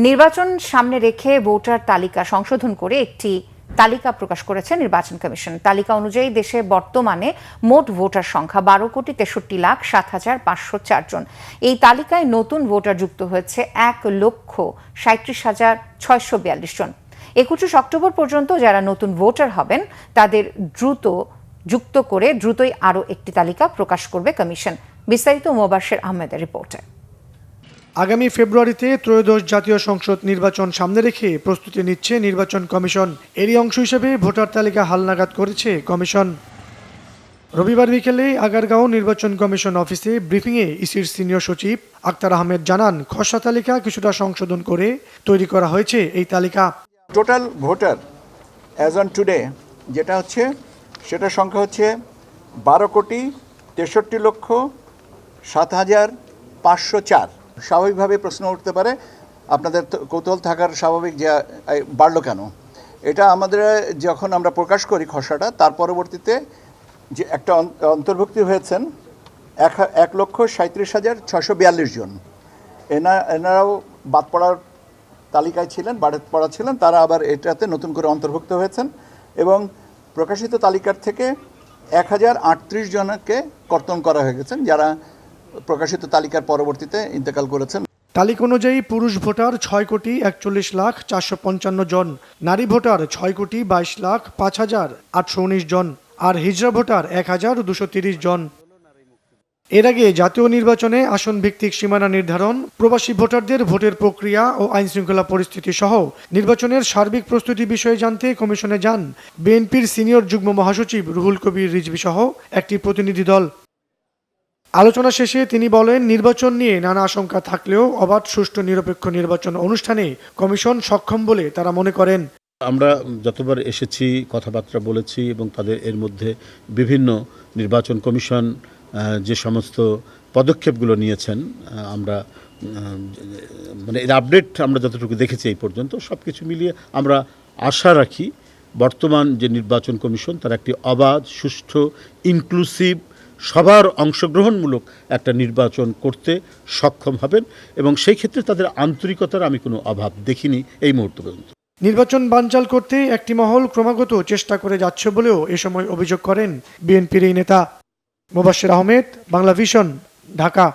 নির্বাচন সামনে রেখে ভোটার তালিকা সংশোধন করে একটি তালিকা প্রকাশ করেছে নির্বাচন কমিশন। তালিকা অনুযায়ী দেশে বর্তমানে মোট ভোটার সংখ্যা 12,63,0504 জন। এই তালিকায় নতুন ভোটার যুক্ত হয়েছে 1,37,642 জন। 21 অক্টোবর পর্যন্ত যারা নতুন ভোটার হবেন তাদের দ্রুতই আরও একটি তালিকা প্রকাশ করবে কমিশন। বিস্তারিত মোবাশ্বের আহমেদের রিপোর্টে। আগামী ফেব্রুয়ারিতে ত্রয়োদশ জাতীয় সংসদ নির্বাচন সামনে রেখে প্রস্তুতি নিচ্ছে নির্বাচন কমিশন। এরই অংশ হিসেবে ভোটার তালিকা হালনাগাদ করেছে কমিশন। রবিবার বিকেলে আগারগাঁও নির্বাচন কমিশন অফিসে ব্রিফিংয়ে ইসির সিনিয়র সচিব আক্তার আহমেদ জানান, খসড়া তালিকা কিছুটা সংশোধন করে তৈরি করা হয়েছে এই তালিকা। Total voter as on today যেটা হচ্ছে সেটার সংখ্যা হচ্ছে 12,63,07,504। স্বাভাবিকভাবে প্রশ্ন উঠতে পারে, আপনাদের কৌতূহল থাকার স্বাভাবিক, যে বাড়লো কেন। এটা আমাদের যখন আমরা প্রকাশ করি খসড়াটা, তার পরবর্তীতে যে একটা অন্তর্ভুক্তি হয়েছেন 1,37,642 জন। এনারাও বাদ পড়ার তালিকায় ছিলেন, বাদ পড়া ছিলেন, তারা আবার এটাতে নতুন করে অন্তর্ভুক্ত হয়েছেন এবং প্রকাশিত তালিকার থেকে 1,038 জনকে কর্তন করা হয়ে গেছেন, যারা প্রকাশিত তালিকার পরবর্তীতে ইন্তেকাল করেছেন। তালিকা অনুযায়ী পুরুষ ভোটার 6,41,455 জন, নারী ভোটার 6,22,05,819 জন, আর হিজড়া ভোটার 1,230 জন। এর আগে জাতীয় নির্বাচনে আসন ভিত্তিক সীমানা নির্ধারণ, প্রবাসী ভোটারদের ভোটের প্রক্রিয়া ও আইন শৃঙ্খলা পরিস্থিতি সহ নির্বাচনের সার্বিক প্রস্তুতি বিষয়ে জানতে কমিশনে যান বিএনপির সিনিয়র যুগ্ম মহাসচিব রুহুল কবির রিজভী সহ একটি প্রতিনিধি দল। আলোচনা শেষে তিনি বলেন, নির্বাচন নিয়ে নানা আশঙ্কা থাকলেও অবাধ, সুষ্ঠু, নিরপেক্ষ নির্বাচন অনুষ্ঠানে কমিশন সক্ষম বলে তারা মনে করেন। আমরা যতবার এসেছি কথাবার্তা বলেছি এবং তাদের এর মধ্যে বিভিন্ন নির্বাচন কমিশন যে সমস্ত পদক্ষেপগুলো নিয়েছেন, আমরা মানে এর আপডেট আমরা যতটুকু দেখেছি এই পর্যন্ত, সব কিছু মিলিয়ে আমরা আশা রাখি বর্তমান যে নির্বাচন কমিশন তারা একটি অবাধ, সুষ্ঠু, ইনক্লুসিভ, সবার অংশগ্রহণমূলক একটা নির্বাচন করতে সক্ষম হবেন এবং সেই ক্ষেত্রে তাদের আন্তরিকতার আমি কোনো অভাব দেখিনি এই মুহূর্ত পর্যন্ত। নির্বাচন বানচাল করতে একটি মহল ক্রমাগত চেষ্টা করে যাচ্ছে বলেও এ সময় অভিযোগ করেন বিএনপির এই নেতা। মোবাশ্বের আহমেদ, বাংলা ভিশন, ঢাকা।